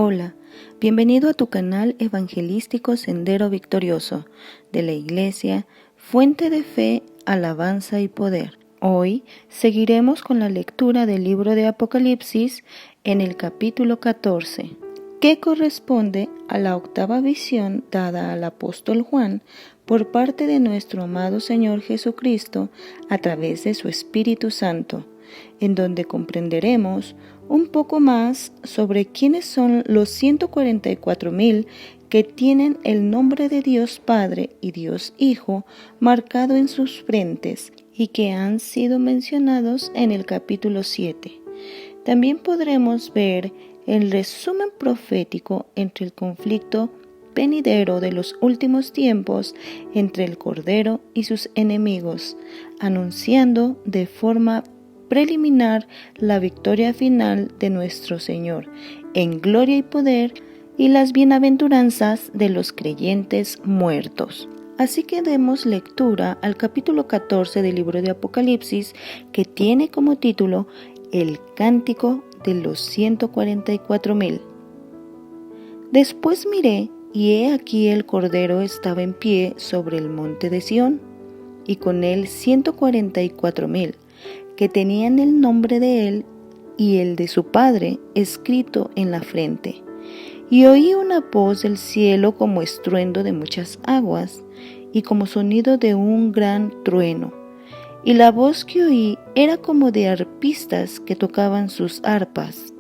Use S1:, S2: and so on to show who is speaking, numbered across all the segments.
S1: Hola, bienvenido a tu canal evangelístico Sendero Victorioso de la Iglesia Fuente de Fe, Alabanza y Poder. Hoy seguiremos con la lectura del libro de Apocalipsis en el capítulo 14, que corresponde a la octava visión dada al apóstol Juan por parte de nuestro amado Señor Jesucristo a través de su Espíritu Santo, en donde comprenderemos un poco más sobre quiénes son los 144,000 que tienen el nombre de Dios Padre y Dios Hijo marcado en sus frentes y que han sido mencionados en el capítulo 7. También podremos ver el resumen profético entre el conflicto venidero de los últimos tiempos entre el Cordero y sus enemigos, anunciando de forma preliminar la victoria final de nuestro Señor en gloria y poder y las bienaventuranzas de los creyentes muertos. Así que demos lectura al capítulo 14 del libro de Apocalipsis, que tiene como título El Cántico de los 144,000. Después miré, y he aquí el Cordero estaba en pie sobre el monte de Sión, y con él 144,000, que tenían el nombre de él y el de su Padre escrito en la frente. Y oí una voz del cielo como estruendo de muchas aguas, y como sonido de un gran trueno. Y la voz que oí era como de arpistas que tocaban sus arpas,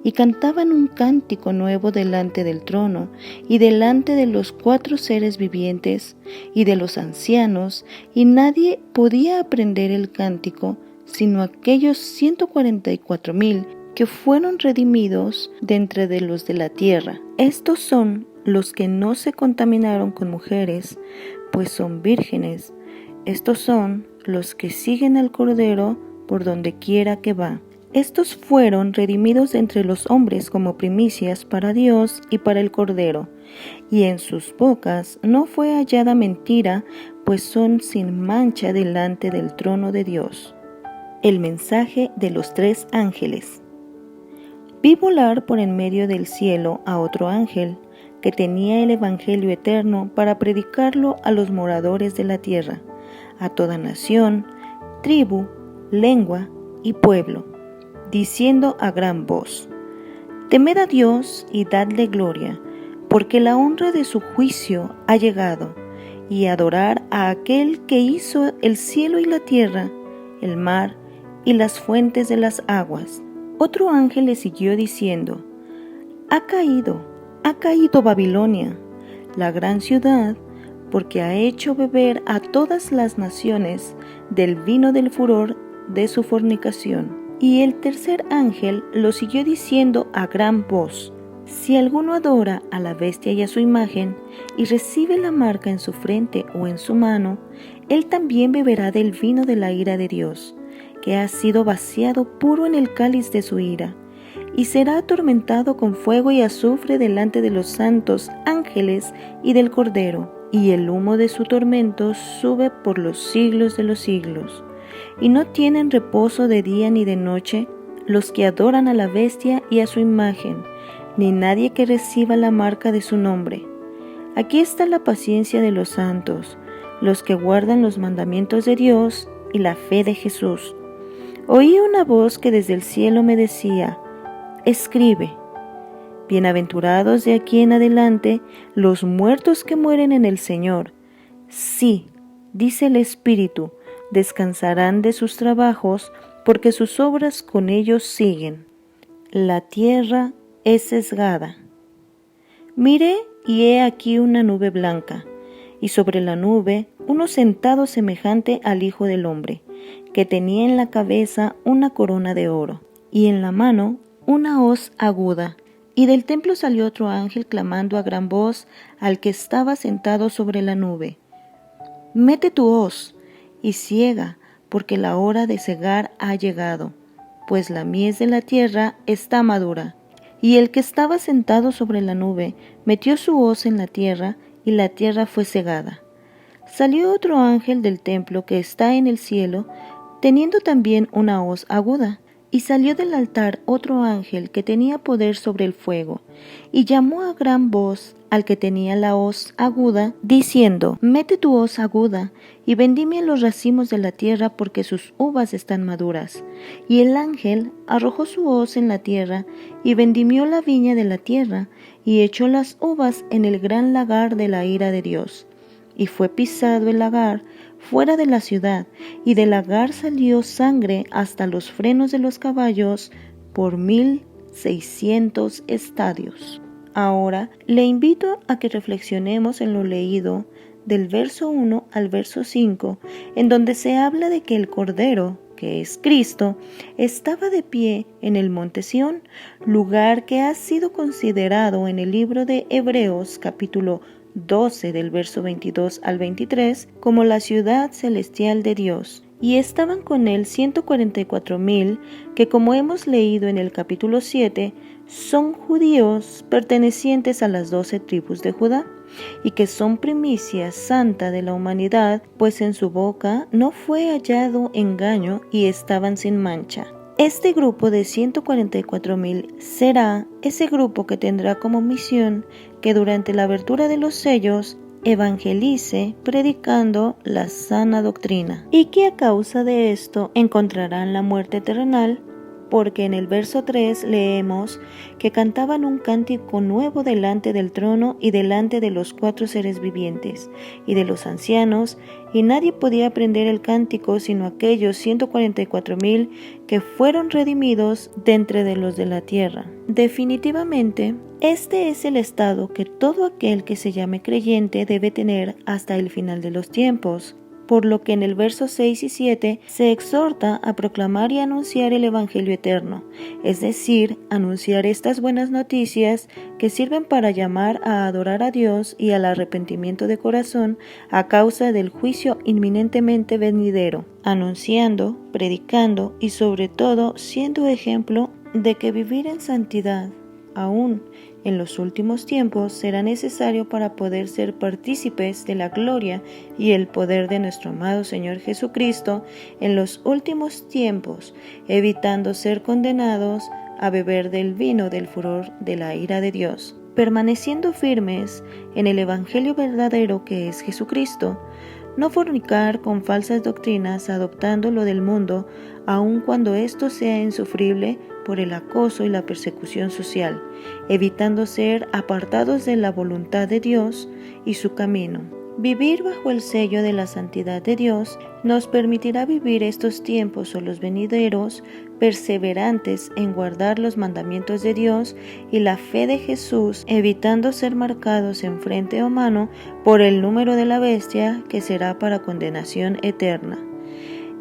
S1: y cantaban un cántico nuevo delante del trono, y delante de los 4 seres vivientes, y de los ancianos, y nadie podía aprender el cántico, sino aquellos 144,000 que fueron redimidos de entre de los de la tierra. Estos son los que no se contaminaron con mujeres, pues son vírgenes. Estos son los que siguen al Cordero por donde quiera que va. Estos fueron redimidos de entre los hombres como primicias para Dios y para el Cordero, y en sus bocas no fue hallada mentira, pues son sin mancha delante del trono de Dios. El mensaje de los 3 ángeles. Vi volar por en medio del cielo a otro ángel, que tenía el evangelio eterno para predicarlo a los moradores de la tierra, a toda nación, tribu, lengua y pueblo, diciendo a gran voz: Temed a Dios y dadle gloria, porque la honra de su juicio ha llegado, y adorar a aquel que hizo el cielo y la tierra, el mar y las fuentes de las aguas. Otro ángel le siguió diciendo: Ha caído Babilonia, la gran ciudad, porque ha hecho beber a todas las naciones del vino del furor de su fornicación. Y el tercer ángel lo siguió diciendo a gran voz: Si alguno adora a la bestia y a su imagen, y recibe la marca en su frente o en su mano, él también beberá del vino de la ira de Dios, que ha sido vaciado puro en el cáliz de su ira, y será atormentado con fuego y azufre delante de los santos ángeles y del Cordero, y el humo de su tormento sube por los siglos de los siglos. Y no tienen reposo de día ni de noche los que adoran a la bestia y a su imagen, ni nadie que reciba la marca de su nombre. Aquí está la paciencia de los santos, los que guardan los mandamientos de Dios y la fe de Jesús. Oí una voz que desde el cielo me decía: Escribe, bienaventurados de aquí en adelante los muertos que mueren en el Señor. Sí, dice el Espíritu, descansarán de sus trabajos, porque sus obras con ellos siguen. La tierra es sesgada. Miré, y he aquí una nube blanca, y sobre la nube uno sentado semejante al Hijo del Hombre, que tenía en la cabeza una corona de oro, y en la mano una hoz aguda. Y del templo salió otro ángel clamando a gran voz al que estaba sentado sobre la nube: Mete tu hoz y ciega, porque la hora de cegar ha llegado, pues la mies de la tierra está madura. Y el que estaba sentado sobre la nube metió su hoz en la tierra, y la tierra fue cegada. Salió otro ángel del templo que está en el cielo, teniendo también una hoz aguda, Y salió del altar otro ángel que tenía poder sobre el fuego, y llamó a gran voz al que tenía la hoz aguda, diciendo: Mete tu hoz aguda, y vendimia los racimos de la tierra, porque sus uvas están maduras. Y el ángel arrojó su hoz en la tierra, y vendimió la viña de la tierra, y echó las uvas en el gran lagar de la ira de Dios. Y fue pisado el lagar fuera de la ciudad, y del lagar salió sangre hasta los frenos de los caballos por 1600 estadios. Ahora le invito a que reflexionemos en lo leído del verso 1 al verso 5, en donde se habla de que el Cordero, que es Cristo, estaba de pie en el monte Sión, lugar que ha sido considerado en el libro de Hebreos capítulo 12 del verso 22 al 23 como la ciudad celestial de Dios. Y estaban con él 144,000 que, como hemos leído en el capítulo 7, son judíos pertenecientes a las 12 tribus de Judá, y que son primicia santa de la humanidad, pues en su boca no fue hallado engaño y estaban sin mancha. Este grupo de 144,000 será ese grupo que tendrá como misión que durante la abertura de los sellos evangelice predicando la sana doctrina, y que a causa de esto encontrarán la muerte terrenal, porque en el verso 3 leemos que cantaban un cántico nuevo delante del trono y delante de los 4 seres vivientes y de los ancianos, y nadie podía aprender el cántico sino aquellos 144,000 que fueron redimidos de entre de los de la tierra. Definitivamente, este es el estado que todo aquel que se llame creyente debe tener hasta el final de los tiempos, por lo que en el verso 6 y 7 se exhorta a proclamar y anunciar el Evangelio eterno, es decir, anunciar estas buenas noticias que sirven para llamar a adorar a Dios y al arrepentimiento de corazón a causa del juicio inminentemente venidero, anunciando, predicando y sobre todo siendo ejemplo de que vivir en santidad, aún en los últimos tiempos, será necesario para poder ser partícipes de la gloria y el poder de nuestro amado Señor Jesucristo en los últimos tiempos, evitando ser condenados a beber del vino del furor de la ira de Dios, permaneciendo firmes en el Evangelio verdadero que es Jesucristo, no fornicar con falsas doctrinas adoptando lo del mundo, aun cuando esto sea insufrible por el acoso y la persecución social, evitando ser apartados de la voluntad de Dios y su camino. Vivir bajo el sello de la santidad de Dios nos permitirá vivir estos tiempos o los venideros perseverantes en guardar los mandamientos de Dios y la fe de Jesús, evitando ser marcados en frente o mano por el número de la bestia, que será para condenación eterna.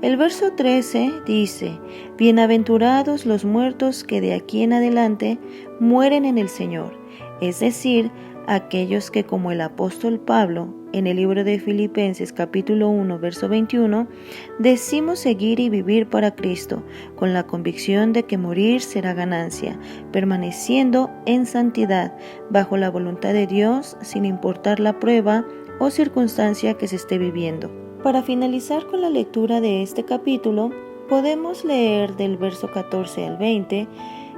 S1: El verso 13 dice: Bienaventurados los muertos que de aquí en adelante mueren en el Señor, es decir, aquellos que, como el apóstol Pablo en el libro de Filipenses capítulo 1 verso 21, decimos seguir y vivir para Cristo, con la convicción de que morir será ganancia, permaneciendo en santidad, bajo la voluntad de Dios, sin importar la prueba o circunstancia que se esté viviendo. Para finalizar con la lectura de este capítulo, podemos leer del verso 14 al 20,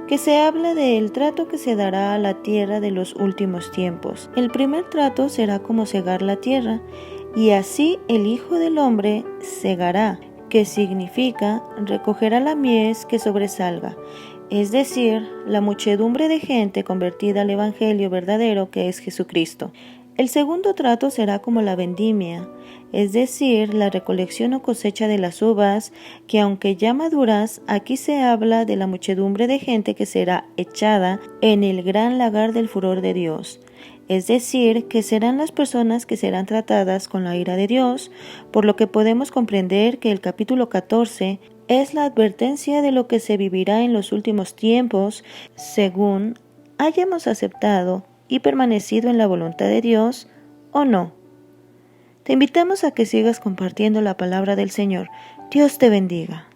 S1: que se habla del trato que se dará a la tierra de los últimos tiempos. El primer trato será como segar la tierra, y así el Hijo del Hombre segará, que significa recogerá la mies que sobresalga, es decir, la muchedumbre de gente convertida al Evangelio verdadero que es Jesucristo. El segundo trato será como la vendimia, es decir, la recolección o cosecha de las uvas, que aunque ya maduras, aquí se habla de la muchedumbre de gente que será echada en el gran lagar del furor de Dios. Es decir, que serán las personas que serán tratadas con la ira de Dios, por lo que podemos comprender que el capítulo 14 es la advertencia de lo que se vivirá en los últimos tiempos, según hayamos aceptado y permanecido en la voluntad de Dios o no. Te invitamos a que sigas compartiendo la palabra del Señor. Dios te bendiga.